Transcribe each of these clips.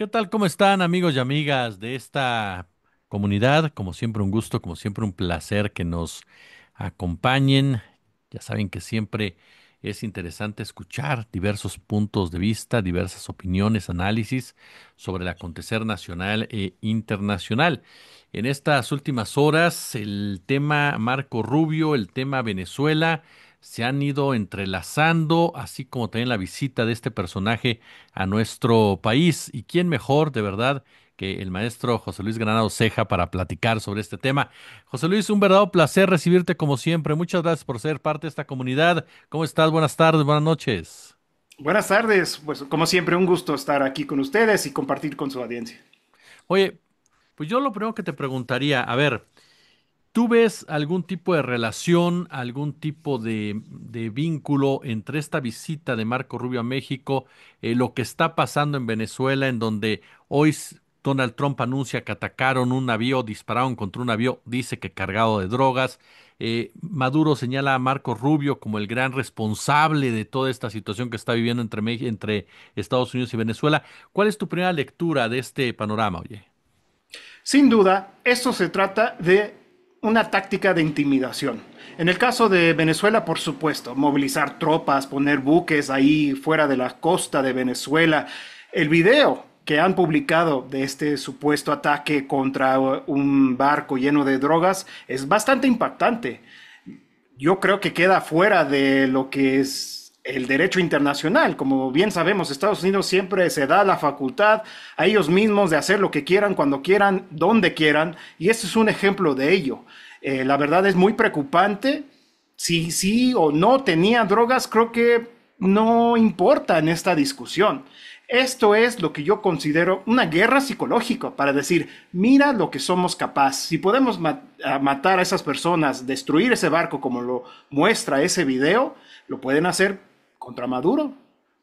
¿Qué tal? ¿Cómo están amigos y amigas de esta comunidad? Como siempre un gusto, como siempre un placer que nos acompañen. Ya saben que siempre es interesante escuchar diversos puntos de vista, diversas opiniones, análisis sobre el acontecer nacional e internacional. En estas últimas horas, el tema Marco Rubio, el tema Venezuela, se han ido entrelazando, así como también la visita de este personaje a nuestro país. ¿Y quién mejor, de verdad, que el maestro José Luis Granado Ceja para platicar sobre este tema? José Luis, un verdadero placer recibirte como siempre. Muchas gracias por ser parte de esta comunidad. ¿Cómo estás? Buenas tardes, buenas noches. Buenas tardes, pues como siempre un gusto estar aquí con ustedes y compartir con su audiencia. Oye, pues yo lo primero que te preguntaría, a ver, ¿tú ves algún tipo de relación, algún tipo de vínculo entre esta visita de Marco Rubio a México, lo que está pasando en Venezuela, en donde hoy Donald Trump anuncia que atacaron un navío, dispararon contra un navío, dice que cargado de drogas? Maduro señala a Marco Rubio como el gran responsable de toda esta situación que está viviendo entre Estados Unidos y Venezuela. ¿Cuál es tu primera lectura de este panorama, oye? Sin duda, esto se trata de una táctica de intimidación. En el caso de Venezuela, por supuesto, movilizar tropas, poner buques ahí fuera de la costa de Venezuela. El video que han publicado de este supuesto ataque contra un barco lleno de drogas es bastante impactante. Yo creo que queda fuera de lo que es el derecho internacional. Como bien sabemos, Estados Unidos siempre se da la facultad a ellos mismos de hacer lo que quieran, cuando quieran, donde quieran, y este es un ejemplo de ello. La verdad es muy preocupante. Si sí o no tenía drogas, creo que no importa en esta discusión. Esto es lo que yo considero una guerra psicológica para decir, mira lo que somos capaces. Si podemos matar a esas personas, destruir ese barco como lo muestra ese video, lo pueden hacer contra Maduro,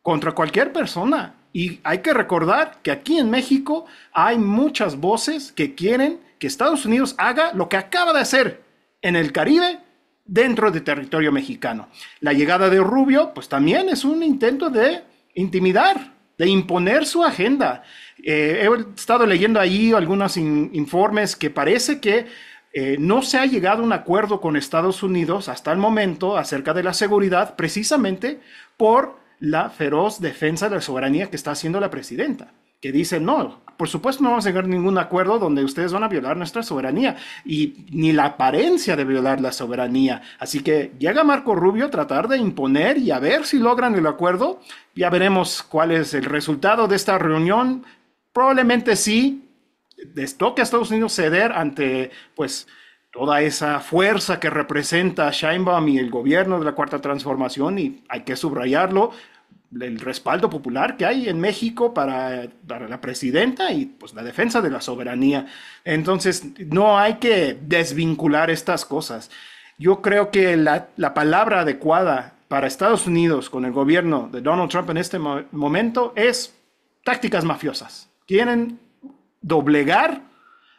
contra cualquier persona. Y hay que recordar que aquí en México hay muchas voces que quieren que Estados Unidos haga lo que acaba de hacer en el Caribe dentro de territorio mexicano. La llegada de Rubio, pues también es un intento de intimidar, de imponer su agenda. He estado leyendo ahí algunos informes que parece que no se ha llegado a un acuerdo con Estados Unidos hasta el momento acerca de la seguridad, precisamente por la feroz defensa de la soberanía que está haciendo la presidenta, que dice, no, por supuesto no vamos a llegar a ningún acuerdo donde ustedes van a violar nuestra soberanía y ni la apariencia de violar la soberanía. Así que llega Marco Rubio a tratar de imponer y a ver si logran el acuerdo. Ya veremos cuál es el resultado de esta reunión. Probablemente sí, les toque a Estados Unidos ceder ante, pues, toda esa fuerza que representa Sheinbaum y el gobierno de la Cuarta Transformación, y hay que subrayarlo, el respaldo popular que hay en México para la presidenta y pues la defensa de la soberanía. Entonces, no hay que desvincular estas cosas. Yo creo que la palabra adecuada para Estados Unidos con el gobierno de Donald Trump en este momento es tácticas mafiosas. Quieren doblegar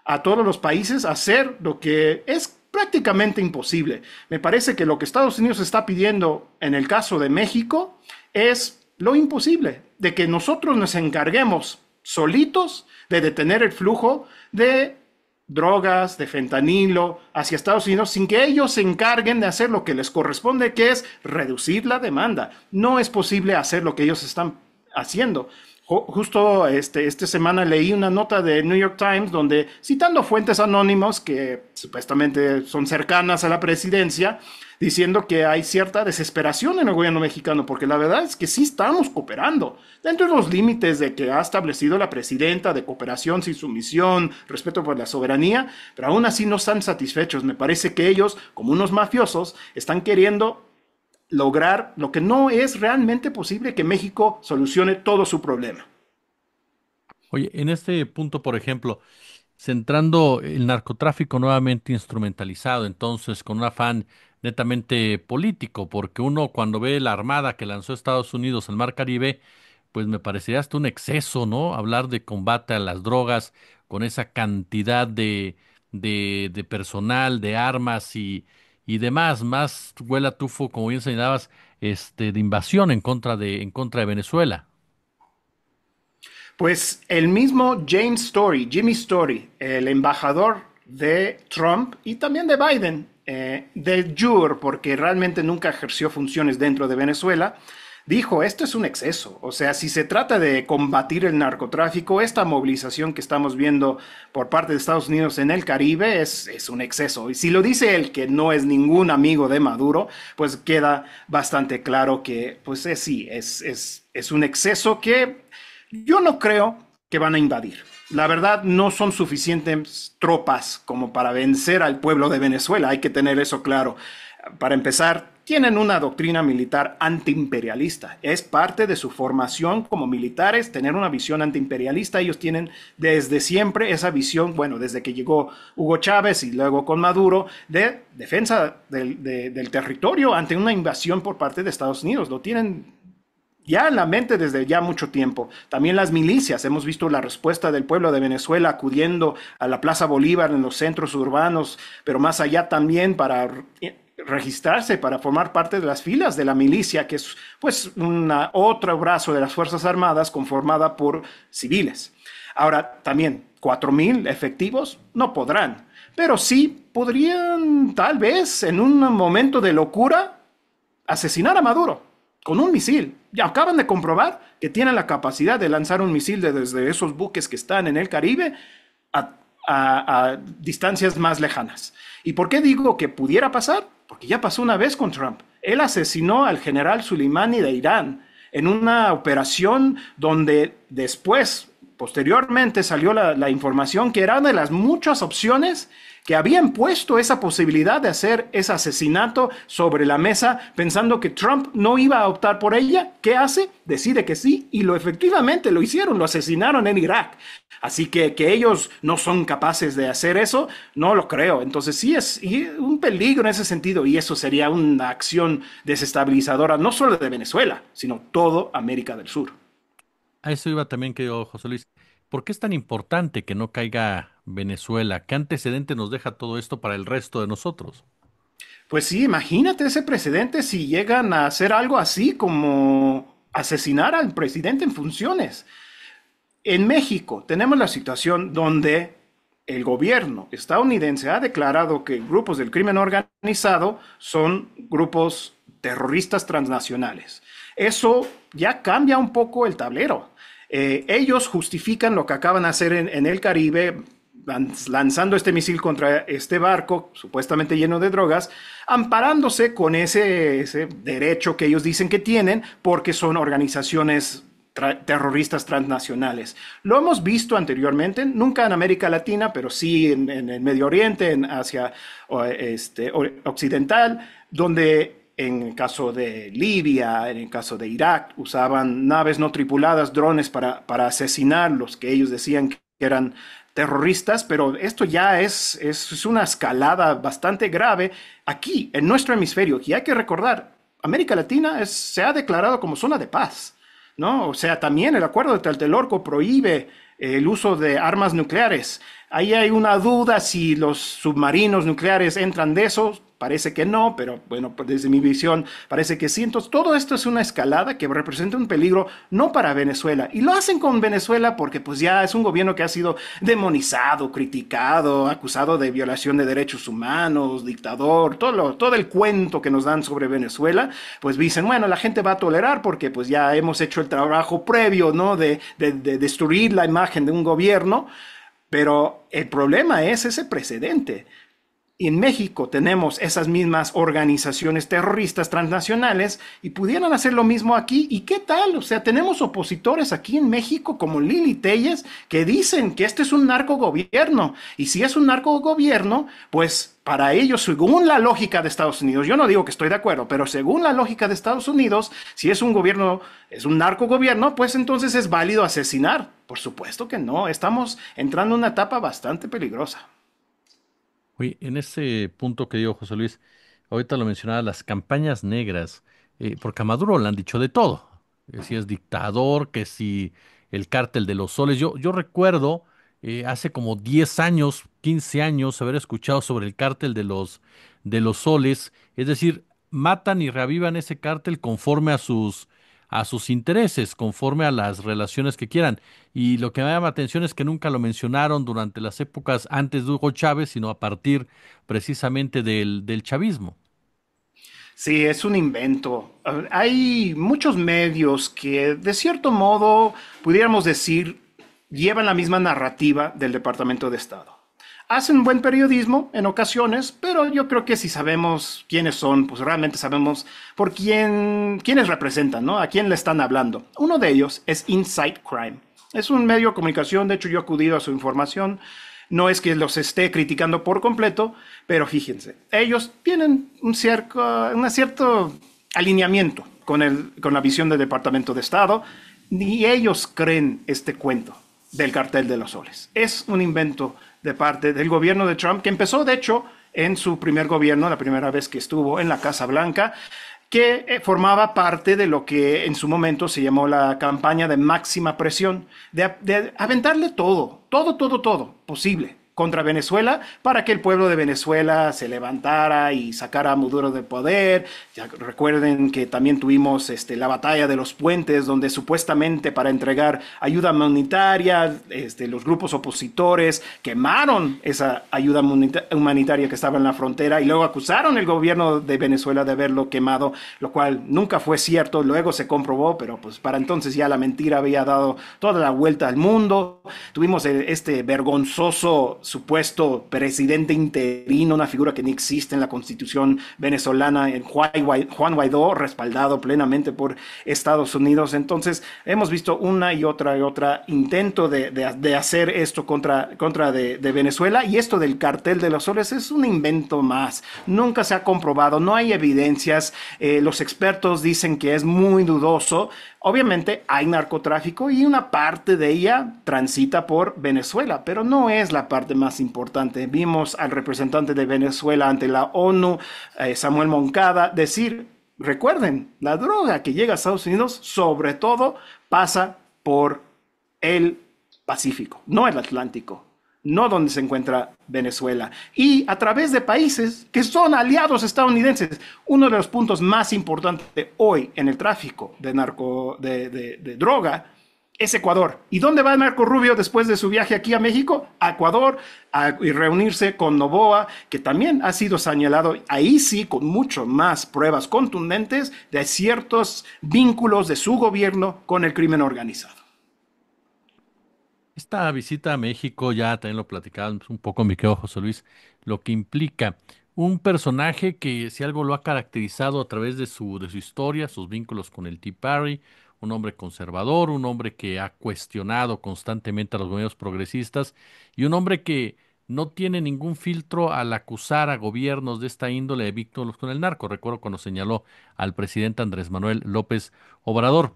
a todos los países a hacer lo que es prácticamente imposible. Me parece que lo que Estados Unidos está pidiendo en el caso de México es lo imposible, de que nosotros nos encarguemos solitos de detener el flujo de drogas, de fentanilo hacia Estados Unidos sin que ellos se encarguen de hacer lo que les corresponde, que es reducir la demanda. No es posible hacer lo que ellos están haciendo. Justo esta semana leí una nota de New York Times donde, citando fuentes anónimos que supuestamente son cercanas a la presidencia, diciendo que hay cierta desesperación en el gobierno mexicano, porque la verdad es que sí estamos cooperando dentro de los límites de que ha establecido la presidenta de cooperación sin sumisión, respeto por la soberanía, pero aún así no están satisfechos. Me parece que ellos, como unos mafiosos, están queriendo lograr lo que no es realmente posible, que México solucione todo su problema. Oye, en este punto, por ejemplo, centrando el narcotráfico nuevamente instrumentalizado, entonces con un afán netamente político, porque uno cuando ve la armada que lanzó Estados Unidos al Mar Caribe, pues me parecería hasta un exceso, ¿no? Hablar de combate a las drogas con esa cantidad de personal, de armas y demás, más huele a tufo, como bien señalabas, de invasión en contra de Venezuela. Pues el mismo James Story, Jimmy Story, el embajador de Trump y también de Biden, de jure, porque realmente nunca ejerció funciones dentro de Venezuela, dijo, esto es un exceso. O sea, si se trata de combatir el narcotráfico, esta movilización que estamos viendo por parte de Estados Unidos en el Caribe es un exceso. Y si lo dice él, que no es ningún amigo de Maduro, pues queda bastante claro que, pues sí, es un exceso que yo no creo que van a invadir. La verdad, no son suficientes tropas como para vencer al pueblo de Venezuela. Hay que tener eso claro. Para empezar, tienen una doctrina militar antiimperialista. Es parte de su formación como militares tener una visión antiimperialista. Ellos tienen desde siempre esa visión, bueno, desde que llegó Hugo Chávez y luego con Maduro, de defensa del territorio ante una invasión por parte de Estados Unidos. Lo tienen ya en la mente desde ya mucho tiempo. También las milicias, hemos visto la respuesta del pueblo de Venezuela acudiendo a la Plaza Bolívar en los centros urbanos, pero más allá también para registrarse, para formar parte de las filas de la milicia, que es pues otro brazo de las Fuerzas Armadas conformada por civiles. Ahora, también 4,000 efectivos no podrán, pero sí podrían tal vez en un momento de locura asesinar a Maduro con un misil. Ya acaban de comprobar que tienen la capacidad de lanzar un misil desde esos buques que están en el Caribe a, a distancias más lejanas. ¿Y por qué digo que pudiera pasar? Porque ya pasó una vez con Trump. Él asesinó al general Soleimani de Irán en una operación donde después, posteriormente, salió la información que era de las muchas opciones que habían puesto esa posibilidad de hacer ese asesinato sobre la mesa pensando que Trump no iba a optar por ella. ¿Qué hace? Decide que sí y efectivamente lo hicieron, lo asesinaron en Irak. Así que ellos no son capaces de hacer eso, no lo creo. Entonces sí es un peligro en ese sentido y eso sería una acción desestabilizadora no solo de Venezuela, sino todo América del Sur. A eso iba también, querido José Luis. ¿Por qué es tan importante que no caiga Venezuela? ¿Qué antecedente nos deja todo esto para el resto de nosotros? Pues sí, imagínate ese precedente si llegan a hacer algo así como asesinar al presidente en funciones. En México tenemos la situación donde el gobierno estadounidense ha declarado que grupos del crimen organizado son grupos terroristas transnacionales. Eso ya cambia un poco el tablero. Ellos justifican lo que acaban de hacer en el Caribe, lanzando este misil contra este barco supuestamente lleno de drogas, amparándose con ese derecho que ellos dicen que tienen porque son organizaciones terroristas transnacionales. Lo hemos visto anteriormente, nunca en América Latina, pero sí en el Medio Oriente, en Asia Occidental, donde en el caso de Libia, en el caso de Irak, usaban naves no tripuladas, drones para asesinar los que ellos decían que eran terroristas, pero esto ya es una escalada bastante grave aquí, en nuestro hemisferio. Y hay que recordar, América Latina se ha declarado como zona de paz, ¿no? O sea, también el acuerdo de Tlatelolco prohíbe el uso de armas nucleares. Ahí hay una duda si los submarinos nucleares entran de eso. Parece que no, pero bueno, pues desde mi visión parece que sí. Entonces, todo esto es una escalada que representa un peligro no para Venezuela. Y lo hacen con Venezuela porque pues ya es un gobierno que ha sido demonizado, criticado, acusado de violación de derechos humanos, dictador, todo el cuento que nos dan sobre Venezuela. Pues dicen, bueno, la gente va a tolerar porque pues ya hemos hecho el trabajo previo, ¿no? De destruir la imagen de un gobierno. Pero el problema es ese precedente. En México tenemos esas mismas organizaciones terroristas transnacionales y pudieran hacer lo mismo aquí. ¿Y qué tal? O sea, tenemos opositores aquí en México como Lili Telles que dicen que este es un narcogobierno. Y si es un narcogobierno, pues para ellos, según la lógica de Estados Unidos, yo no digo que estoy de acuerdo, pero según la lógica de Estados Unidos, si es un gobierno, es un narcogobierno, pues entonces es válido asesinar. Por supuesto que no, estamos entrando en una etapa bastante peligrosa. Oye, en ese punto que dijo José Luis, ahorita lo mencionaba, las campañas negras, porque a Maduro le han dicho de todo, que si es dictador, que si el cártel de los soles. Yo recuerdo hace como 10 años, 15 años, haber escuchado sobre el cártel de los soles, es decir, matan y reavivan ese cártel conforme a a sus intereses, conforme a las relaciones que quieran. Y lo que me llama la atención es que nunca lo mencionaron durante las épocas antes de Hugo Chávez, sino a partir precisamente del chavismo. Sí, es un invento. Hay muchos medios que, de cierto modo, pudiéramos decir, llevan la misma narrativa del Departamento de Estado. Hacen buen periodismo en ocasiones, pero yo creo que si sabemos quiénes son, pues realmente sabemos por quiénes representan, ¿no? A quién le están hablando. Uno de ellos es Inside Crime. Es un medio de comunicación, de hecho yo he acudido a su información. No es que los esté criticando por completo, pero fíjense, ellos tienen un cierto alineamiento con la visión del Departamento de Estado, y ellos creen este cuento del cartel de los soles. Es un invento de parte del gobierno de Trump, que empezó, de hecho, en su primer gobierno, la primera vez que estuvo en la Casa Blanca, que formaba parte de lo que en su momento se llamó la campaña de máxima presión, de aventarle todo posible contra Venezuela para que el pueblo de Venezuela se levantara y sacara a Maduro del poder. Ya recuerden que también tuvimos la batalla de los puentes, donde supuestamente para entregar ayuda humanitaria, los grupos opositores quemaron esa ayuda humanitaria que estaba en la frontera y luego acusaron al gobierno de Venezuela de haberlo quemado, lo cual nunca fue cierto. Luego se comprobó, pero pues para entonces ya la mentira había dado toda la vuelta al mundo. Tuvimos este vergonzoso supuesto presidente interino, una figura que ni existe en la constitución venezolana, en Juan Guaidó, respaldado plenamente por Estados Unidos. Entonces hemos visto una y otra intento de hacer esto contra de Venezuela, y esto del cartel de los soles es un invento más. Nunca se ha comprobado, no hay evidencias, los expertos dicen que es muy dudoso. Obviamente hay narcotráfico y una parte de ella transita por Venezuela, pero no es la parte más importante. Vimos al representante de Venezuela ante la ONU, Samuel Moncada, decir, recuerden, la droga que llega a Estados Unidos sobre todo pasa por el Pacífico, no el Atlántico, no donde se encuentra Venezuela, y a través de países que son aliados estadounidenses. Uno de los puntos más importantes hoy en el tráfico de droga es Ecuador. ¿Y dónde va Marco Rubio después de su viaje aquí a México? A Ecuador, y reunirse con Noboa, que también ha sido señalado, ahí sí, con mucho más pruebas contundentes de ciertos vínculos de su gobierno con el crimen organizado. Esta visita a México, ya también lo platicábamos un poco, mi querido José Luis, lo que implica un personaje que si algo lo ha caracterizado a través de su historia, sus vínculos con el Tea Party, un hombre conservador, un hombre que ha cuestionado constantemente a los gobiernos progresistas y un hombre que no tiene ningún filtro al acusar a gobiernos de esta índole de vínculos con el narco. Recuerdo cuando señaló al presidente Andrés Manuel López Obrador.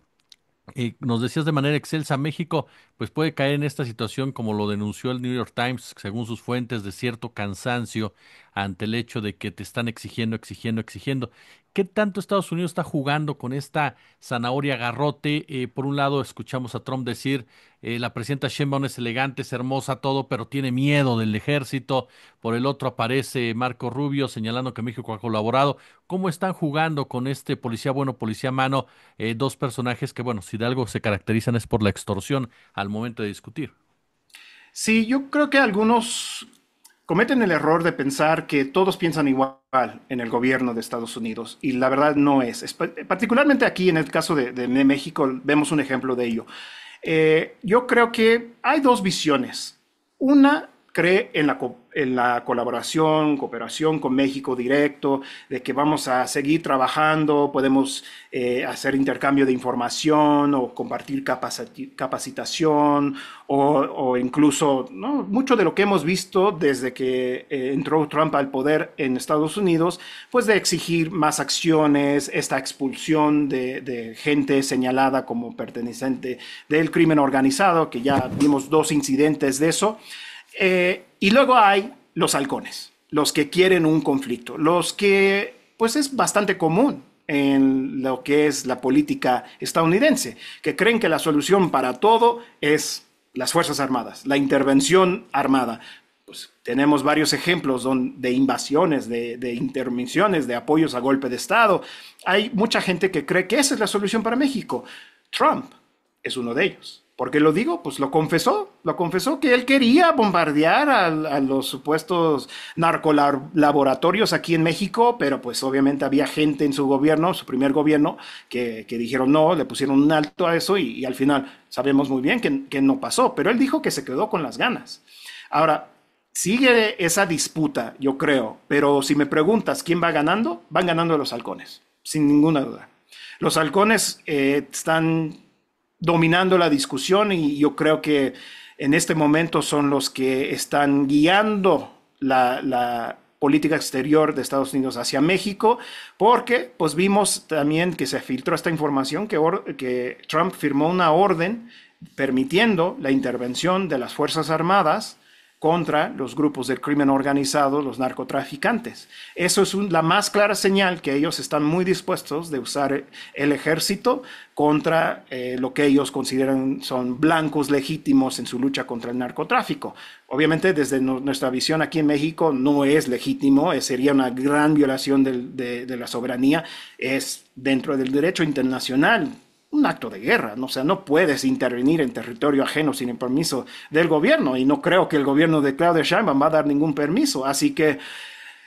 Nos decías de manera excelsa, México pues puede caer en esta situación como lo denunció el New York Times, según sus fuentes, de cierto cansancio ante el hecho de que te están exigiendo. ¿Qué tanto Estados Unidos está jugando con esta zanahoria garrote? Por un lado escuchamos a Trump decir, la presidenta Sheinbaum es elegante, es hermosa, todo, pero tiene miedo del ejército. Por el otro aparece Marco Rubio señalando que México ha colaborado. ¿Cómo están jugando con este policía bueno, policía malo? Dos personajes que, bueno, si de algo se caracterizan es por la extorsión al momento de discutir. Sí, yo creo que algunos cometen el error de pensar que todos piensan igual en el gobierno de Estados Unidos, y la verdad no es. Particularmente aquí en el caso de México vemos un ejemplo de ello. Yo creo que hay dos visiones. Una cree en la colaboración, cooperación con México directo, de que vamos a seguir trabajando, podemos hacer intercambio de información o compartir capacitación, o incluso, ¿no?, mucho de lo que hemos visto desde que entró Trump al poder en Estados Unidos, pues de exigir más acciones, esta expulsión de gente señalada como perteneciente del crimen organizado, que ya vimos dos incidentes de eso. Y luego hay los halcones, los que quieren un conflicto, los que pues es bastante común en lo que es la política estadounidense, que creen que la solución para todo es las Fuerzas Armadas, la intervención armada. pues tenemos varios ejemplos de invasiones, de intervenciones, de apoyos a golpe de Estado. Hay mucha gente que cree que esa es la solución para México. Trump es uno de ellos. ¿Por qué lo digo? Pues lo confesó que él quería bombardear a los supuestos narcolaboratorios aquí en México, pero pues obviamente había gente en su gobierno, su primer gobierno, que dijeron no, le pusieron un alto a eso y al final sabemos muy bien que no pasó, pero él dijo que se quedó con las ganas. Ahora, sigue esa disputa, yo creo, pero si me preguntas quién va ganando, van ganando los halcones, sin ninguna duda. Los halcones están dominando la discusión y yo creo que en este momento son los que están guiando la política exterior de Estados Unidos hacia México, porque pues vimos también que se filtró esta información que Trump firmó una orden permitiendo la intervención de las Fuerzas Armadas contra los grupos del crimen organizado, los narcotraficantes. Eso es la más clara señal que ellos están muy dispuestos de usar el ejército contra lo que ellos consideran son blancos legítimos en su lucha contra el narcotráfico. Obviamente desde nuestra visión aquí en México no es legítimo, sería una gran violación de la soberanía, es dentro del derecho internacional un acto de guerra, ¿no? O sea, no puedes intervenir en territorio ajeno sin el permiso del gobierno y no creo que el gobierno de Claudia Sheinbaum va a dar ningún permiso, así que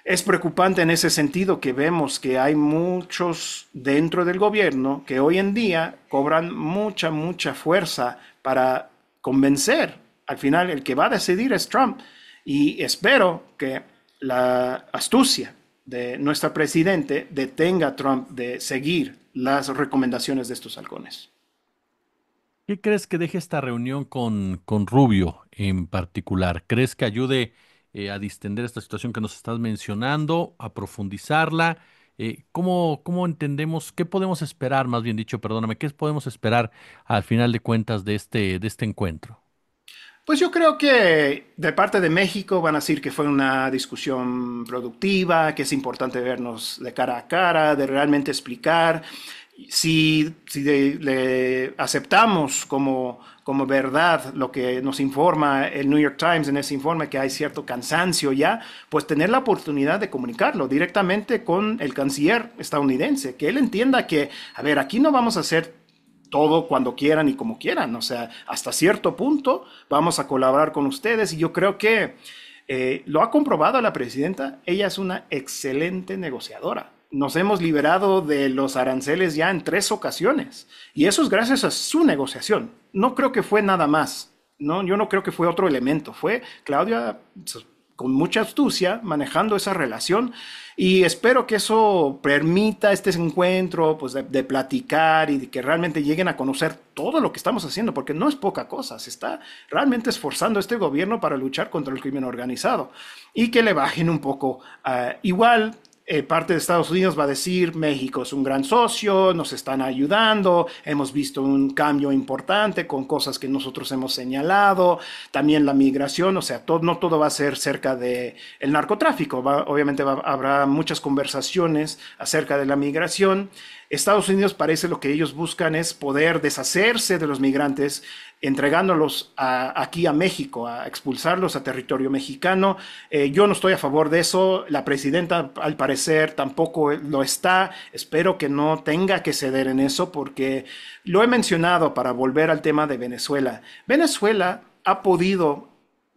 es preocupante en ese sentido que vemos que hay muchos dentro del gobierno que hoy en día cobran mucha fuerza para convencer. Al final el que va a decidir es Trump y espero que la astucia de nuestra presidente detenga a Trump de seguir las recomendaciones de estos halcones. ¿Qué crees que deje esta reunión con Rubio en particular? ¿Crees que ayude a distender esta situación que nos estás mencionando, a profundizarla? ¿Cómo entendemos, qué podemos esperar, más bien dicho, perdóname, qué podemos esperar al final de cuentas de este encuentro? Pues yo creo que de parte de México van a decir que fue una discusión productiva, que es importante vernos de cara a cara, de realmente explicar. Si le aceptamos como verdad lo que nos informa el New York Times en ese informe, que hay cierto cansancio ya, pues tener la oportunidad de comunicarlo directamente con el canciller estadounidense, que él entienda que, a ver, aquí no vamos a hacer todo cuando quieran y como quieran. O sea, hasta cierto punto vamos a colaborar con ustedes y yo creo que lo ha comprobado la presidenta. Ella es una excelente negociadora. Nos hemos liberado de los aranceles ya en 3 ocasiones y eso es gracias a su negociación. No creo que fue nada más. No, yo no creo que fue otro elemento. Fue Claudia con mucha astucia manejando esa relación y espero que eso permita este encuentro pues de platicar y de que realmente lleguen a conocer todo lo que estamos haciendo, porque no es poca cosa, se está realmente esforzando este gobierno para luchar contra el crimen organizado y que le bajen un poco. Igual parte de Estados Unidos va a decir México es un gran socio, nos están ayudando, hemos visto un cambio importante con cosas que nosotros hemos señalado, también la migración, o sea, no todo va a ser cerca de el narcotráfico, obviamente habrá muchas conversaciones acerca de la migración. Estados Unidos parece lo que ellos buscan es poder deshacerse de los migrantes, entregándolos aquí a México, a expulsarlos a territorio mexicano. Yo no estoy a favor de eso, la presidenta al parecer tampoco lo está, espero que no tenga que ceder en eso porque lo he mencionado para volver al tema de Venezuela. Venezuela ha podido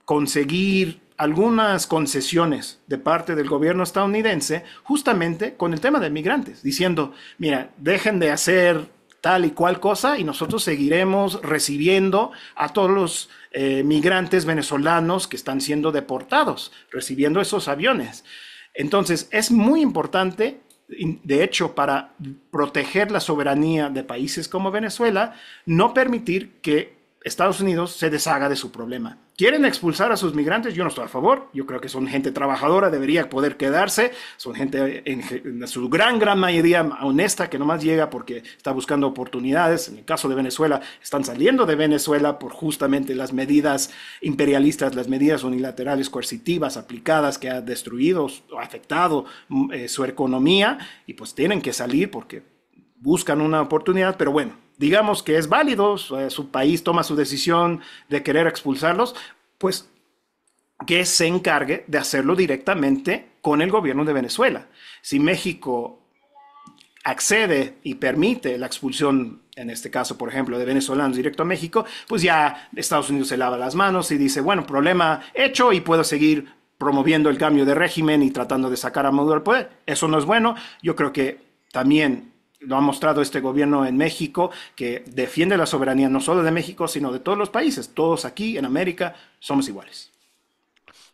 conseguir algunas concesiones de parte del gobierno estadounidense justamente con el tema de migrantes, diciendo, mira, dejen de hacer tal y cual cosa y nosotros seguiremos recibiendo a todos los migrantes venezolanos que están siendo deportados, recibiendo esos aviones. Entonces, es muy importante, de hecho, para proteger la soberanía de países como Venezuela, no permitir que Estados Unidos se deshaga de su problema. ¿Quieren expulsar a sus migrantes? Yo no estoy a favor. Yo creo que son gente trabajadora, debería poder quedarse. Son gente en su gran mayoría honesta que nomás llega porque está buscando oportunidades. En el caso de Venezuela, están saliendo de Venezuela por justamente las medidas imperialistas, las medidas unilaterales coercitivas aplicadas que ha destruido o afectado su economía y pues tienen que salir porque buscan una oportunidad, pero bueno, digamos que es válido, su país toma su decisión de querer expulsarlos, pues que se encargue de hacerlo directamente con el gobierno de Venezuela. Si México accede y permite la expulsión, en este caso, por ejemplo, de venezolanos directo a México, pues ya Estados Unidos se lava las manos y dice, bueno, problema hecho y puedo seguir promoviendo el cambio de régimen y tratando de sacar a Maduro del poder. Eso no es bueno. Yo creo que también lo ha mostrado este gobierno en México, que defiende la soberanía no solo de México, sino de todos los países. Todos aquí en América somos iguales.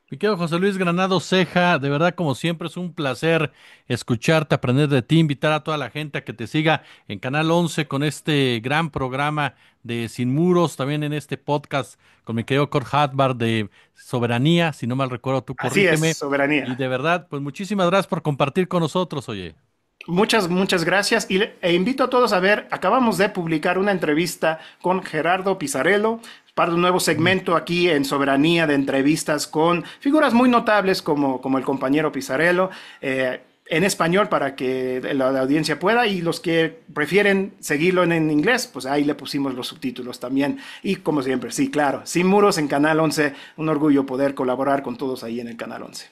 Mi querido José Luis Granado Ceja, de verdad, como siempre, es un placer escucharte, aprender de ti, invitar a toda la gente a que te siga en Canal 11 con este gran programa de Sin Muros, también en este podcast con mi querido Kurt Hartbar de Soberanía, si no mal recuerdo, tú Así es, corrígeme. Y soberanía. de verdad, pues muchísimas gracias por compartir con nosotros, oye. Muchas gracias e invito a todos a ver, acabamos de publicar una entrevista con Gerardo Pizarello para un nuevo Mm. segmento aquí en Soberanía de entrevistas con figuras muy notables como el compañero Pizarello, en español para que la audiencia pueda y los que prefieren seguirlo en inglés, pues ahí le pusimos los subtítulos también. Y como siempre, sí, claro, Sin Muros en Canal 11, un orgullo poder colaborar con todos ahí en el Canal 11.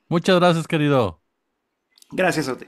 Muchas gracias, querido. Gracias a ti.